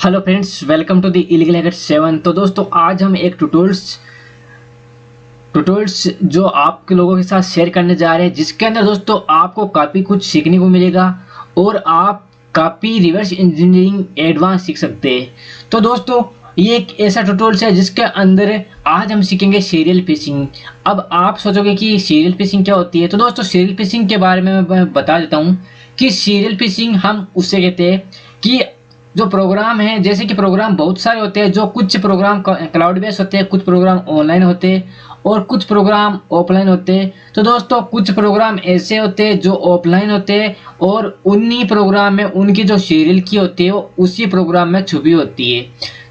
Hello friends, welcome to the illegal hacker 7। तो दोस्तों आज हम एक ट्यूटोरियल्स जो आपके लोगों के साथ शेयर करने जा रहे हैं, जिसके अंदर दोस्तों आपको काफ़ी कुछ सीखने को मिलेगा और आप काफ़ी रिवर्स इंजीनियरिंग एडवांस सीख सकते हैं। तो दोस्तों ये एक ऐसा ट्यूटोरियल है जिसके अंदर आज हम सीखेंगे सीरियल फिशिंग। अब आप सोचोगे कि सीरियल फिशिंग क्या होती है, तो दोस्तों सीरियल फिशिंग के बारे में मैं बता देता हूँ कि सीरियल फिशिंग हम उससे कहते हैं कि जो प्रोग्राम है, जैसे कि प्रोग्राम बहुत सारे होते हैं, जो कुछ प्रोग्राम क्लाउड बेस्ड होते हैं, कुछ प्रोग्राम ऑनलाइन होते हैं और कुछ प्रोग्राम ऑफलाइन होते हैं। तो दोस्तों कुछ प्रोग्राम ऐसे होते हैं जो ऑफलाइन होते हैं और उन्हीं प्रोग्राम में उनकी जो सीरियल की होती है वो उसी प्रोग्राम में छुपी होती है।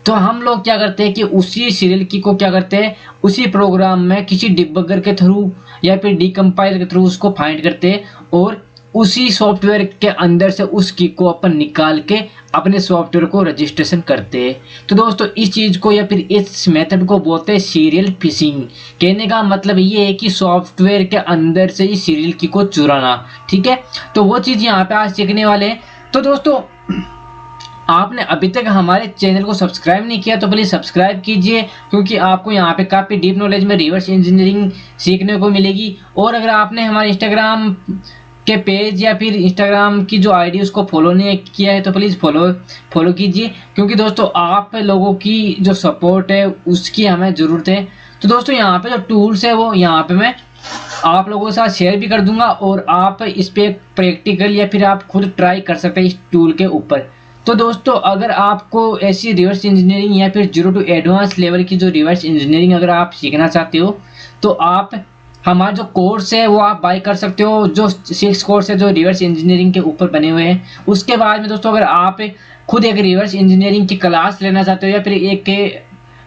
तो हम लोग क्या करते हैं कि उसी सीरियल की को क्या करते हैं, उसी प्रोग्राम में किसी डिबगर के थ्रू या फिर डीकम्पाइलर के थ्रू उसको फाइंड करते हैं और उसी सॉफ्टवेयर के अंदर से उस की को अपन निकाल के अपने सॉफ्टवेयर को रजिस्ट्रेशन करते हैं। तो दोस्तों इस चीज को या फिर इस मेथड को बोलते हैं सीरियल फिशिंग। कहने का मतलब ये है कि सॉफ्टवेयर के अंदर से ही सीरियल की को चुराना। ठीक है, तो वो चीज यहाँ पे आज सीखने वाले हैं। तो दोस्तों आपने अभी तक हमारे चैनल को सब्सक्राइब नहीं किया तो प्लीज सब्सक्राइब कीजिए, क्योंकि आपको यहाँ पे काफी डीप नॉलेज में रिवर्स इंजीनियरिंग सीखने को मिलेगी। और अगर आपने हमारे इंस्टाग्राम के पेज या फिर इंस्टाग्राम की जो आईडी उसको फॉलो नहीं किया है तो प्लीज़ फॉलो कीजिए, क्योंकि दोस्तों आप लोगों की जो सपोर्ट है उसकी हमें ज़रूरत है। तो दोस्तों यहाँ पे जो टूल्स है वो यहाँ पे मैं आप लोगों के साथ शेयर भी कर दूंगा और आप इस पे प्रैक्टिकल या फिर आप खुद ट्राई कर सकते हैं इस टूल के ऊपर। तो दोस्तों अगर आपको ऐसी रिवर्स इंजीनियरिंग या फिर 0 to एडवांस लेवल की जो रिवर्स इंजीनियरिंग अगर आप सीखना चाहते हो तो आप हमारा जो कोर्स है वो आप बाय कर सकते हो, जो 6 कोर्स है जो रिवर्स इंजीनियरिंग के ऊपर बने हुए हैं। उसके बाद में दोस्तों अगर आप खुद एक रिवर्स इंजीनियरिंग की क्लास लेना चाहते हो या फिर एक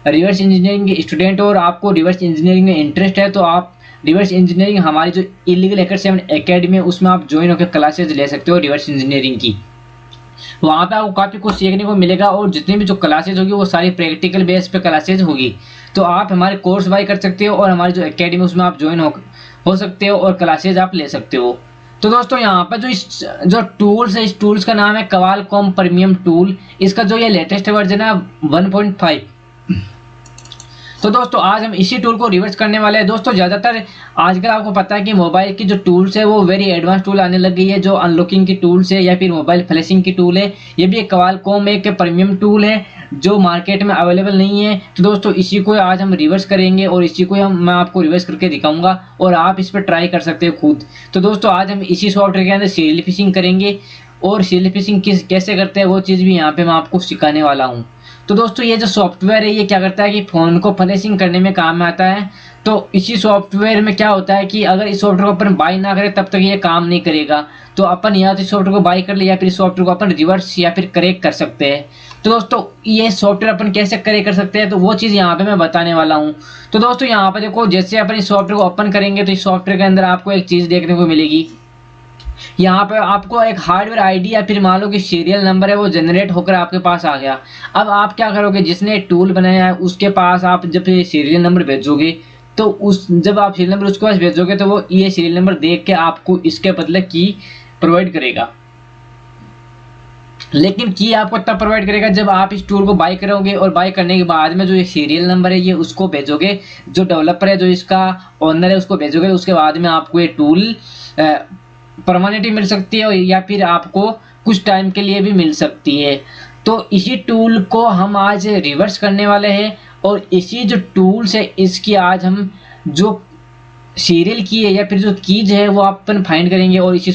रिवर्स इंजीनियरिंग के स्टूडेंट हो और आपको रिवर्स इंजीनियरिंग में इंटरेस्ट है तो आप रिवर्स इंजीनियरिंग हमारी जो इलीगल हैकर 7 एकेडमी है उसमें आप ज्वाइन होकर क्लासेज ले सकते हो रिवर्स इंजीनियरिंग की। वहाँ पे आपको काफ़ी कुछ सीखने को मिलेगा और जितनी भी जो क्लासेज होगी वो सारी प्रैक्टिकल बेस पे क्लासेज होगी। तो आप हमारे कोर्स बाय कर सकते हो और हमारी जो एकेडमी उसमें आप ज्वाइन हो सकते हो और क्लासेज आप ले सकते हो। तो दोस्तों यहाँ पर जो टूल्स है, इस टूल्स का नाम है क्वालकॉम प्रीमियम टूल। इसका जो ये लेटेस्ट वर्जन है 1.5। तो दोस्तों आज हम इसी टूल को रिवर्स करने वाले हैं। दोस्तों ज़्यादातर आजकल आपको पता है कि मोबाइल की जो टूल्स है वो वेरी एडवांस टूल आने लग गई है, जो अनलॉकिंग की टूल्स है या फिर मोबाइल फ्लैशिंग की टूल है। ये भी एक क्वालकॉम एक प्रीमियम टूल है जो मार्केट में अवेलेबल नहीं है। तो दोस्तों इसी को आज हम रिवर्स करेंगे और इसी को मैं आपको रिवर्स करके दिखाऊंगा और आप इस पर ट्राई कर सकते हो खुद। तो दोस्तों आज हम इसी सॉफ्टवेयर के अंदर सीरियल फिशिंग करेंगे और सीरियल फिशिंग कैसे करते हैं वो चीज़ भी यहाँ पे मैं आपको सिखाने वाला हूँ। तो दोस्तों ये जो सॉफ्टवेयर है ये क्या करता है कि फ़ोन को फ्लैशिंग करने में काम में आता है। तो इसी सॉफ्टवेयर में क्या होता है कि अगर इस सॉफ्टवेयर को अपन बाई ना करें तब तक ये काम नहीं करेगा। तो अपन या तो इस सॉफ्टवेयर को बाई कर ले या फिर इस सॉफ्टवेयर को अपन रिवर्स या फिर करेक्ट कर सकते हैं। तो दोस्तों ये सॉफ्टवेयर अपन कैसे करेक्ट कर सकते हैं तो वो चीज़ यहाँ पे मैं बताने वाला हूँ। तो दोस्तों यहाँ पे देखो, जैसे अपन इस सॉफ्टवेयर को ओपन करेंगे तो इस सॉफ्टवेयर के अंदर आपको एक चीज़ देखने को मिलेगी। यहाँ पर आपको एक हार्डवेयर आईडी या फिर मान लो कि सीरियल नंबर है वो जनरेट होकर आपके पास आ गया। अब आप क्या करोगे, जिसने टूल बनाया है उसके पास आप जब सीरियल नंबर भेजोगे तो जब आप सीरियल नंबर उसके पास भेजोगे तो वो ये सीरियल नंबर देख के आपको इसके बदले की प्रोवाइड करेगा। लेकिन की आपको तब प्रोवाइड करेगा जब आप इस टूल को बाय करोगे और बाय करने के बाद में जो ये सीरियल नंबर है ये उसको भेजोगे, जो डेवलपर है जो इसका ओनर है उसको भेजोगे। उसके बाद में आपको ये टूल परमानेंटली मिल सकती है या फिर आपको कुछ टाइम के लिए भी मिल सकती है। तो इसी टूल को हम आज रिवर्स करने वाले हैं और इसी जो टूल्स है इसकी आज हम जो सीरियल की है या फिर जो कीज है वो अपन फाइंड करेंगे और इसी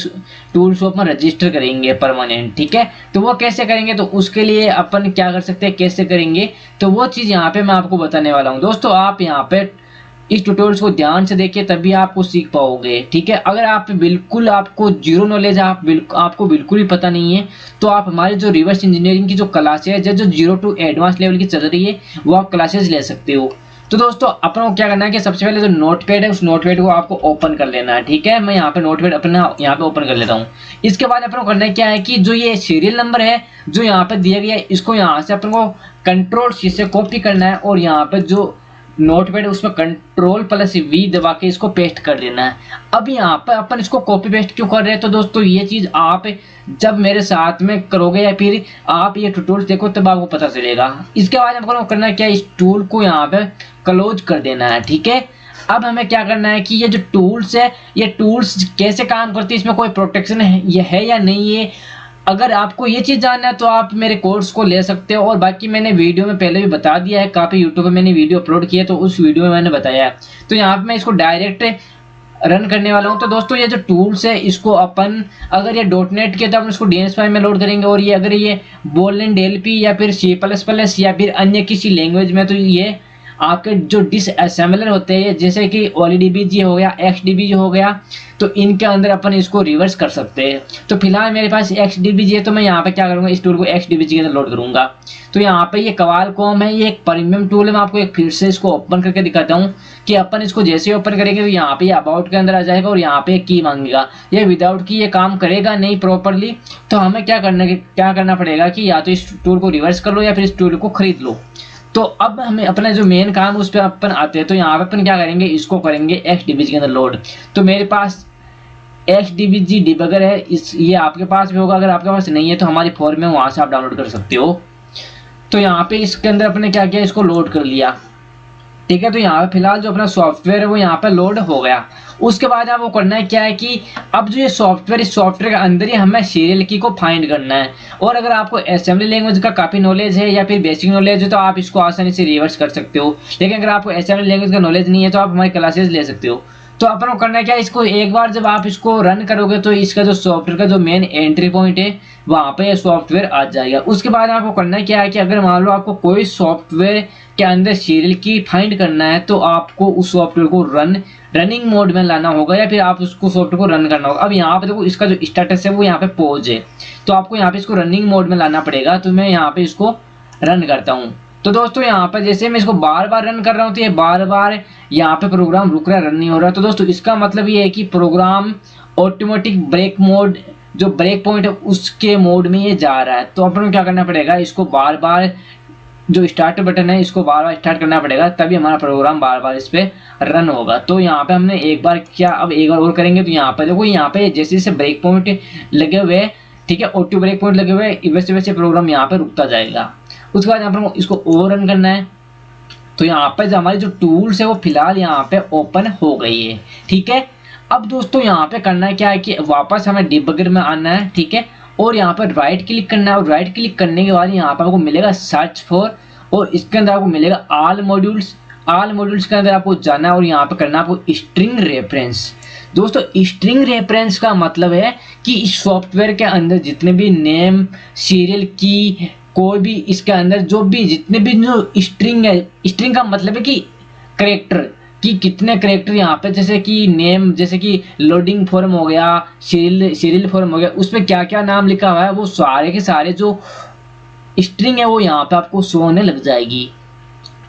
टूल्स को अपन रजिस्टर करेंगे परमानेंट। ठीक है, तो वो कैसे करेंगे तो उसके लिए अपन क्या कर सकते हैं, कैसे करेंगे तो वो चीज़ यहाँ पे मैं आपको बताने वाला हूँ। दोस्तों आप यहाँ पे इस ट्यूटोरियल्स को ध्यान से देखिए तभी आपको सीख पाओगे। ठीक है, अगर आप बिल्कुल आपको जीरो नॉलेज है, आपको बिल्कुल ही पता नहीं है तो आप हमारे जो रिवर्स इंजीनियरिंग की जो क्लासेज है जो 0 to एडवांस लेवल की चल रही है वो आप क्लासेज ले सकते हो। तो दोस्तों अपन को क्या करना है कि सबसे पहले जो नोटपैड है उस नोटपैड को आपको ओपन कर लेना है। ठीक है, मैं यहाँ पे नोटपैड अपना यहाँ पे ओपन कर लेता हूँ। इसके बाद अपन को करना है क्या है कि जो ये सीरियल नंबर है जो यहाँ पे दिया गया है इसको यहाँ से अपन को कंट्रोल C से कॉपी करना है और यहाँ पे जो नोटपैड उसमें Ctrl+V दबा के इसको पेस्ट कर देना है। अब यहाँ पर अपन इसको कॉपी पेस्ट क्यों कर रहे हैं, तो दोस्तों ये चीज आप जब मेरे साथ में करोगे या फिर आप ये ट्यूटोरियल देखो तब आपको पता चलेगा। इसके बाद हमको करना है क्या, इस टूल को यहाँ पे क्लोज कर देना है। ठीक है, अब हमें क्या करना है कि ये जो टूल्स है, ये टूल्स कैसे काम करती है, इसमें कोई प्रोटेक्शन है या नहीं है। अगर आपको ये चीज जानना है तो आप मेरे कोर्स को ले सकते हो, और बाकी मैंने वीडियो में पहले भी बता दिया है, काफी यूट्यूब पे मैंने वीडियो अपलोड किया तो उस वीडियो में मैंने बताया है। तो यहाँ पे मैं इसको डायरेक्ट रन करने वाला हूँ। तो दोस्तों ये जो टूल्स है इसको अपन अगर ये .NET के तो अपन इसको DNS में लोड करेंगे, और ये अगर ये Boolean DLP या फिर C++ या फिर अन्य किसी लैंग्वेज में तो ये आपके जो डिसअसेंबलर होते हैं जैसे कि OLEDBG हो गया, XDBG हो गया, तो इनके अंदर अपन इसको रिवर्स कर सकते हैं। तो फिलहाल मेरे पास XDBG है तो मैं यहाँ पे क्या करूँगा, इस टूल को XDBG के अंदर लोड करूँगा। तो यहाँ पे ये Qualcomm है, ये एक प्रीमियम टूल है। मैं आपको एक फिर से इसको ओपन करके दिखाता हूँ कि अपन इसको जैसे ओपन करेंगे तो यहाँ पे अबाउट के अंदर आ जाएगा और यहाँ पे की मांगेगा। ये विदाउट की ये काम करेगा नहीं प्रॉपरली, तो हमें क्या करना पड़ेगा कि या तो इस टूल को रिवर्स कर लो या फिर इस टूल को खरीद लो। तो अब हमें अपना जो मेन काम उस पर अपन आते हैं। तो यहाँ पे अपन क्या करेंगे, इसको करेंगे XDBG के अंदर लोड। तो मेरे पास XDBG डिबगर है, ये आपके पास भी होगा, अगर आपके पास नहीं है तो हमारी फोरम में वहां से आप डाउनलोड कर सकते हो। तो यहाँ पे इसके अंदर अपने क्या किया, इसको लोड कर लिया। ठीक है, तो यहाँ पे फिलहाल जो अपना सॉफ्टवेयर है वो यहाँ पे लोड हो गया। उसके बाद आपको करना है क्या है कि अब जो ये सॉफ्टवेयर, इस सॉफ्टवेयर के अंदर ही हमें सीरियल की को फाइंड करना है। और अगर आपको असेंबली लैंग्वेज का काफी नॉलेज है या फिर बेसिक नॉलेज है तो आप इसको आसानी से रिवर्स कर सकते हो, लेकिन अगर आपको असेंबली लैंग्वेज का नॉलेज नहीं है तो आप हमारी क्लासेस ले सकते हो। तो अपन को करना है क्या, इसको एक बार जब आप इसको रन करोगे तो इसका जो सॉफ्टवेयर का जो मेन एंट्री पॉइंट है वहां पे सॉफ्टवेयर आ जाएगा। उसके बाद आपको करना क्या है कि अगर मान लो आपको कोई सॉफ्टवेयर के अंदर सीरियल की फाइंड करना है तो आपको उस सॉफ्टवेयर को रनिंग मोड में लाना होगा या फिर आप उसको सॉफ्टवेयर को रन करना होगा। अब यहाँ पे देखो इसका जो स्टेटस है वो यहाँ पे पॉज है, तो आपको यहाँ पे इसको रनिंग मोड में लाना पड़ेगा। तो मैं यहाँ पे इसको रन करता हूँ। तो दोस्तों यहाँ पे जैसे मैं इसको बार बार रन कर रहा हूँ तो ये बार बार यहाँ पे प्रोग्राम रुक रहा है, रन नहीं हो रहा। तो दोस्तों इसका मतलब ये है कि प्रोग्राम ऑटोमेटिक ब्रेक मोड, जो ब्रेक पॉइंट है उसके मोड में ये जा रहा है। तो अपन को क्या करना पड़ेगा, इसको बार बार जो स्टार्ट बटन है इसको बार बार स्टार्ट करना पड़ेगा, तभी हमारा प्रोग्राम बार बार इस पे रन होगा। तो यहाँ पे हमने एक बार किया, अब एक बार और करेंगे। तो यहाँ पे देखो, यहाँ पे जैसे जैसे ब्रेक पॉइंट लगे हुए, ठीक है, ऑटो ब्रेक पॉइंट लगे हुए, वैसे वैसे प्रोग्राम यहाँ पे रुकता जाएगा। उसके बाद यहाँ पर इसको ओवर रन करना है। तो यहाँ पे हमारी जो टूल्स है वो फिलहाल यहाँ पे ओपन हो गई है। ठीक है, अब दोस्तों यहाँ पे करना है क्या है कि वापस हमें डिबगर में आना है। ठीक है, और यहाँ पर राइट क्लिक करना है, और राइट क्लिक करने के बाद यहाँ पर आपको मिलेगा सर्च फॉर, और इसके अंदर आपको मिलेगा ऑल मॉड्यूल्स। ऑल मॉड्यूल्स के अंदर आपको जाना है और यहाँ पे करना है आपको स्ट्रिंग रेफरेंस। दोस्तों स्ट्रिंग रेफरेंस का मतलब है कि इस सॉफ्टवेयर के अंदर जितने भी नेम, सीरियल की, कोई भी इसके अंदर जो भी जितने भी जो स्ट्रिंग है, स्ट्रिंग का मतलब है कि करेक्टर कि कितने करेक्टर यहाँ पे, जैसे कि नेम, जैसे कि लोडिंग फॉर्म हो गया, सीरियल फॉर्म हो गया, उसमें क्या क्या नाम लिखा हुआ है वो सारे के सारे जो स्ट्रिंग है वो यहाँ पे आपको शो होने लग जाएगी।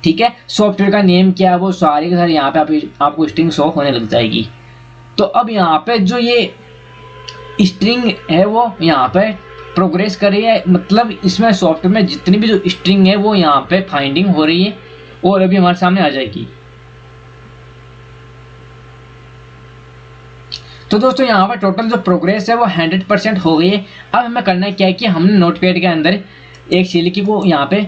ठीक है, सॉफ्टवेयर का नेम क्या है वो सारे के सारे यहाँ पे आपको स्ट्रिंग शो होने लग जाएगी। तो अब यहाँ पे जो ये स्ट्रिंग है वो यहाँ पे प्रोग्रेस कर रही है, मतलब इसमें सॉफ्टवेयर में जितनी भी जो स्ट्रिंग है वो यहाँ पे फाइंडिंग हो रही है और अभी हमारे सामने आ जाएगी। तो दोस्तों यहाँ पर टोटल जो प्रोग्रेस है वो 100% हो गई है। अब हमें करना है क्या है कि हमने नोटपैड के अंदर एक सेल की को यहाँ पे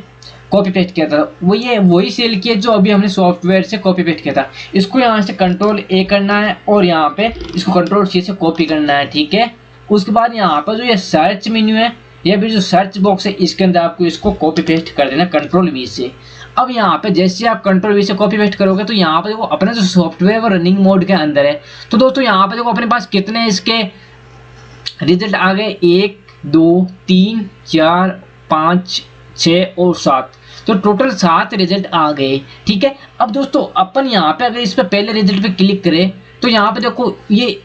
कॉपी पेस्ट किया था, वो ये वही सेल की है जो अभी हमने सॉफ्टवेयर से कॉपी पेस्ट किया था। इसको यहाँ से Ctrl+A करना है और यहाँ पे इसको Ctrl+C से कॉपी करना है। ठीक है, उसके बाद यहाँ पर जो ये सर्च मेन्यू है या फिर जो सर्च बॉक्स है इसके अंदर आपको इसको कॉपी पेस्ट कर देना Ctrl+V से। अब यहाँ पे जैसे आप Ctrl+V से कॉपी पेस्ट करोगे तो यहाँ पे देखो अपना जो सॉफ्टवेयर वो रनिंग मोड के अंदर है। तो दोस्तों यहाँ पे देखो अपने पास कितने इसके रिजल्ट आ गए, 1 2 3 4 5 6 और 7, तो टोटल 7 रिजल्ट आ गए। ठीक है, अब दोस्तों अपन यहाँ पे अगर इस पे पहले रिजल्ट पे क्लिक करें तो यहाँ पे देखो ये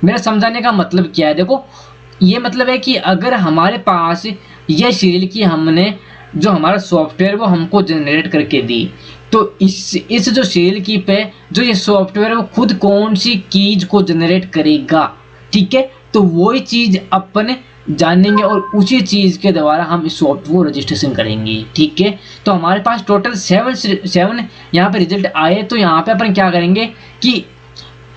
मेरा समझाने का मतलब क्या है, देखो ये मतलब है कि अगर हमारे पास ये सीरियल की हमने जो हमारा सॉफ्टवेयर वो हमको जनरेट करके दी, तो इस जो सीरियल की पे जो ये सॉफ्टवेयर है वो खुद कौन सी कीज को जनरेट करेगा। ठीक है, तो वही चीज अपन जानेंगे और उसी चीज़ के द्वारा हम इस सॉफ्टवेयर को रजिस्ट्रेशन करेंगे। ठीक है, तो हमारे पास टोटल 7 यहाँ पे रिजल्ट आए। तो यहाँ पे अपन क्या करेंगे कि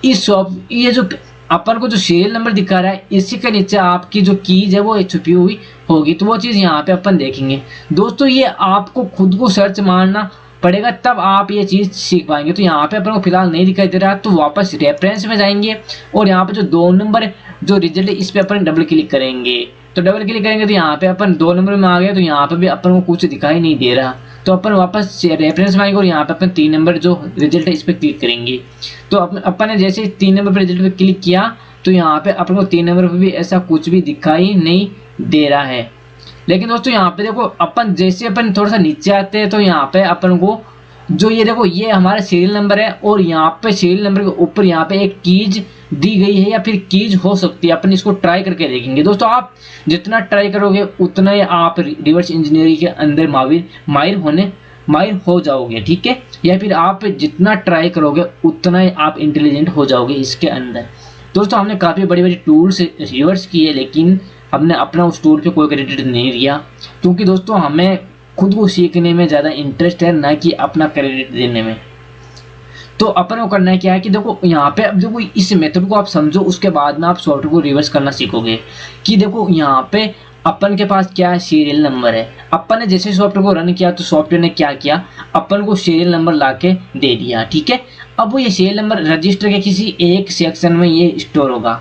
ये जो अपन को जो सीरियल नंबर दिखा रहा है इसी के नीचे आपकी जो कीज है वो छुपी हुई होगी, तो वो चीज़ यहाँ पे अपन देखेंगे। दोस्तों ये आपको खुद को सर्च मारना पड़ेगा तब आप ये चीज़ सीख पाएंगे। तो यहाँ पे अपन को फिलहाल नहीं दिखाई दे रहा, तो वापस रेफरेंस में जाएंगे और यहाँ पे जो 2 नंबर जो रिजल्ट है इस पे अपन डबल क्लिक करेंगे। तो डबल क्लिक करेंगे तो यहाँ पे अपन 2 नंबर में आ गए, तो यहाँ पे भी अपन को कुछ दिखाई नहीं दे रहा। तो अपन वापस रेफरेंस में आएंगे और यहाँ पे अपन 3 नंबर जो रिजल्ट है इस पर क्लिक करेंगे। तो अपन ने जैसे 3 नंबर पर रिजल्ट पे क्लिक किया तो यहाँ पे अपन को 3 नंबर पर भी ऐसा कुछ भी दिखाई नहीं दे रहा है। लेकिन दोस्तों यहाँ पे देखो अपन जैसे अपन थोड़ा सा नीचे आते हैं तो यहाँ पे अपन को जो ये देखो ये हमारा सीरियल नंबर है और यहाँ पे सीरियल नंबर के ऊपर यहाँ पे एक कीज दी गई है या फिर कीज हो सकती है। अपन इसको ट्राई करके देखेंगे। दोस्तों आप जितना ट्राई करोगे उतना ही आप रिवर्स इंजीनियरिंग के अंदर माहिर हो जाओगे। ठीक है, या फिर आप जितना ट्राई करोगे उतना ही आप इंटेलिजेंट हो जाओगे इसके अंदर। दोस्तों हमने काफ़ी बड़ी बड़ी टूल्स रिवर्स किए लेकिन हमने अपना उस टूल पे कोई क्रेडिट नहीं लिया, क्योंकि दोस्तों हमें खुद को सीखने में ज़्यादा इंटरेस्ट है ना कि अपना क्रेडिट देने में। तो अपन को करना है क्या है कि देखो यहाँ पे अब देखो इस मेथड को आप समझो, उसके बाद में आप सॉफ्टवेयर को रिवर्स करना सीखोगे। कि देखो यहाँ पे अपन के पास क्या है, सीरियल नंबर है। अपन ने जैसे सॉफ्टवेयर को रन किया तो सॉफ्टवेयर ने क्या किया, अपन को सीरियल नंबर ला के दे दिया। ठीक है, अब वो ये सीरियल नंबर रजिस्टर के किसी एक सेक्शन में ये स्टोर होगा।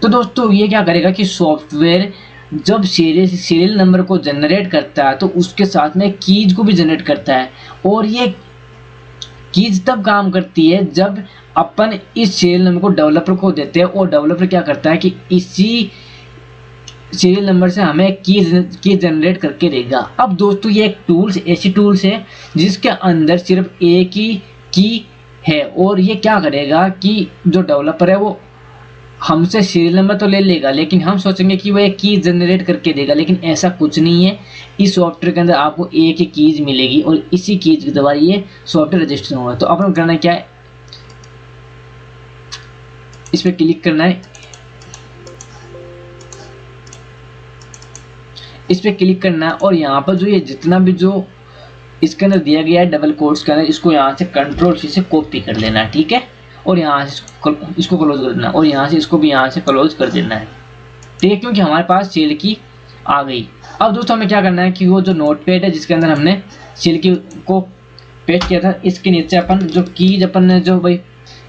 तो दोस्तों ये क्या करेगा कि सॉफ्टवेयर जब सीरियल नंबर को जनरेट करता है तो उसके साथ में कीज को भी जनरेट करता है। और ये कीज तब काम करती है जब अपन इस सीरियल नंबर को डेवलपर को देते हैं और डेवलपर क्या करता है कि इसी सीरियल नंबर से हमें की जनरेट करके देगा। अब दोस्तों ये एक ऐसी टूल्स है जिसके अंदर सिर्फ एक ही की है और ये क्या करेगा कि जो डेवलपर है वो हमसे सीरियल नंबर तो ले लेगा लेकिन हम सोचेंगे कि वो एक की जनरेट करके देगा, लेकिन ऐसा कुछ नहीं है। इस सॉफ्टवेयर के अंदर आपको एक ही कीज मिलेगी और इसी कीज के द्वारा ये सॉफ्टवेयर रजिस्टर होगा। तो अपन करना क्या है, इस पर क्लिक करना है, इस पर क्लिक करना है और यहाँ पर जो ये जितना भी जो इसके अंदर दिया गया है डबल कोट्स के अंदर, इसको यहाँ से Ctrl+C से कॉपी कर लेना है। ठीक है, और यहाँ से इसको क्लोज कर देना और यहाँ से इसको भी यहाँ से क्लोज कर देना है। ठीक है, क्योंकि हमारे पास सेल की आ गई। अब दोस्तों हमें क्या करना है कि वो जो नोटपैड है जिसके अंदर हमने सेल की को पेस्ट किया था, इसके नीचे अपन जो कीज अपन ने जो भाई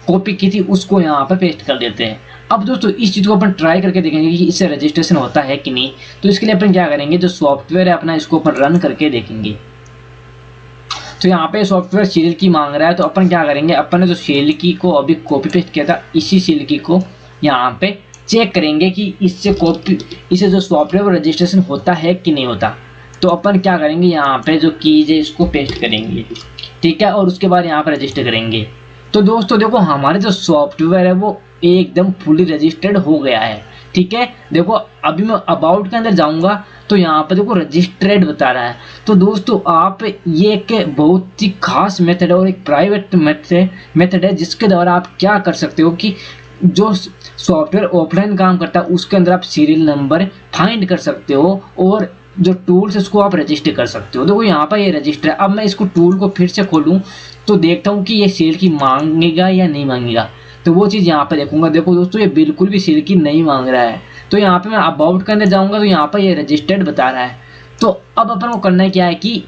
कॉपी की थी उसको यहाँ पर पेस्ट कर देते हैं। अब दोस्तों इस चीज़ को अपन ट्राई करके देखेंगे कि इससे रजिस्ट्रेशन होता है कि नहीं। तो इसके लिए अपन क्या करेंगे, जो सॉफ्टवेयर है अपना इसको अपन रन करके देखेंगे। तो यहाँ पे सॉफ्टवेयर सीरियल की मांग रहा है, तो अपन क्या करेंगे, अपन ने जो सीरियल की को अभी कॉपी पेस्ट किया था इसी सीरियल की को यहाँ पे चेक करेंगे कि इससे जो सॉफ्टवेयर रजिस्ट्रेशन होता है कि नहीं होता। तो अपन क्या करेंगे, यहाँ पे जो कीज है इसको पेस्ट करेंगे। ठीक है, और उसके बाद यहाँ पे रजिस्टर करेंगे। तो दोस्तों देखो हमारे जो सॉफ्टवेयर है वो एकदम फुली रजिस्टर्ड हो गया है। ठीक है, देखो अभी मैं अबाउट के अंदर जाऊंगा तो यहाँ पर देखो रजिस्टर्ड बता रहा है। तो दोस्तों आप ये एक बहुत ही खास मेथड है और एक प्राइवेट मेथड है जिसके द्वारा आप क्या कर सकते हो कि जो सॉफ्टवेयर ऑफलाइन काम करता है उसके अंदर आप सीरियल नंबर फाइंड कर सकते हो और जो टूल्स उसको आप रजिस्टर कर सकते हो। देखो यहाँ पर ये रजिस्टर है। अब मैं इसको टूल को फिर से खोलूँ तो देखता हूँ कि ये सेल की मांगेगा या नहीं मांगेगा। तो वो चीज़ यहाँ पे देखूंगा। देखो दोस्तों ये बिल्कुल भी सेल की नहीं मांग रहा है। तो यहाँ पे मैं अबाउट के अंदर जाऊंगा तो यहाँ पर ये रजिस्टर्ड बता रहा है। तो अब अपन को करना है क्या है कि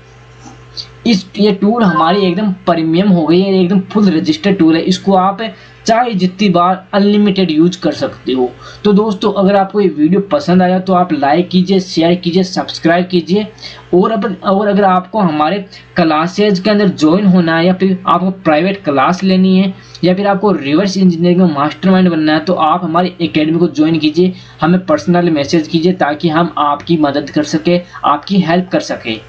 ये टूल हमारी एकदम प्रीमियम हो गई है, एकदम फुल रजिस्टर्ड टूल है। इसको आप चाहे जितनी बार अनलिमिटेड यूज कर सकते हो। तो दोस्तों अगर आपको ये वीडियो पसंद आया तो आप लाइक कीजिए, शेयर कीजिए, सब्सक्राइब कीजिए। और अगर आपको हमारे क्लासेज के अंदर ज्वाइन होना है या फिर आपको प्राइवेट क्लास लेनी है या फिर आपको रिवर्स इंजीनियरिंग में मास्टरमाइंड बनना है तो आप हमारी एकेडमी को ज्वाइन कीजिए, हमें पर्सनल मैसेज कीजिए ताकि हम आपकी मदद कर सके, आपकी हेल्प कर सके।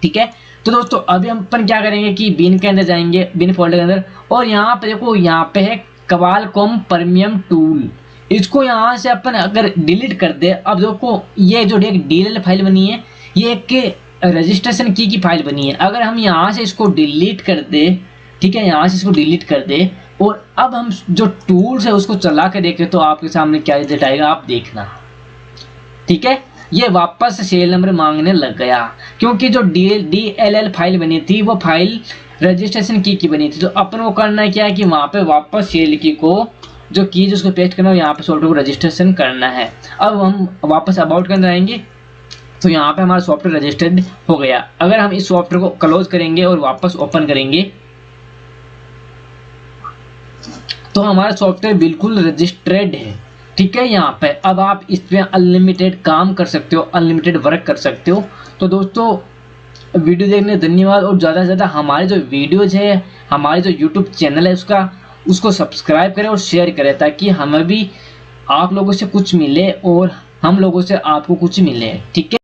ठीक है, तो दोस्तों अभी हम अपन क्या करेंगे कि बिन के अंदर जाएंगे, बिन फोल्डर के अंदर, और यहाँ पे देखो यहाँ पे है क्वालकॉम प्रीमियम टूल। इसको यहाँ से अपन अगर डिलीट कर दे, अब देखो ये जो एक DLL फाइल बनी है ये एक रजिस्ट्रेशन की फाइल बनी है। अगर हम यहाँ से इसको डिलीट कर दे, ठीक है, यहाँ से इसको डिलीट कर दे और अब हम जो टूल्स है उसको चला के देखें तो आपके सामने क्या रिजल्ट आएगा आप देखना। ठीक है, ये वापस सीरियल नंबर मांगने लग गया, क्योंकि जो DLL फाइल बनी थी वो फाइल रजिस्ट्रेशन की बनी थी। तो अपन को करना है क्या है कि वहां पे वापस सीरियल की को जो की उसको पेस्ट करना है, यहाँ पे सॉफ्टवेयर को रजिस्ट्रेशन करना है। अब हम वापस अबाउट के अंदर आएंगे, तो यहाँ पे हमारा सॉफ्टवेयर रजिस्टर्ड हो गया। अगर हम इस सॉफ्टवेयर को क्लोज करेंगे और वापस ओपन करेंगे तो हमारा सॉफ्टवेयर बिल्कुल रजिस्टर्ड है। ठीक है, यहाँ पे अब आप इस पे अनलिमिटेड काम कर सकते हो, अनलिमिटेड वर्क कर सकते हो। तो दोस्तों वीडियो देखने धन्यवाद, और ज़्यादा से ज़्यादा हमारे जो वीडियोज है, हमारे जो यूट्यूब चैनल है उसको सब्सक्राइब करें और शेयर करें, ताकि हमें भी आप लोगों से कुछ मिले और हम लोगों से आपको कुछ मिले। ठीक है।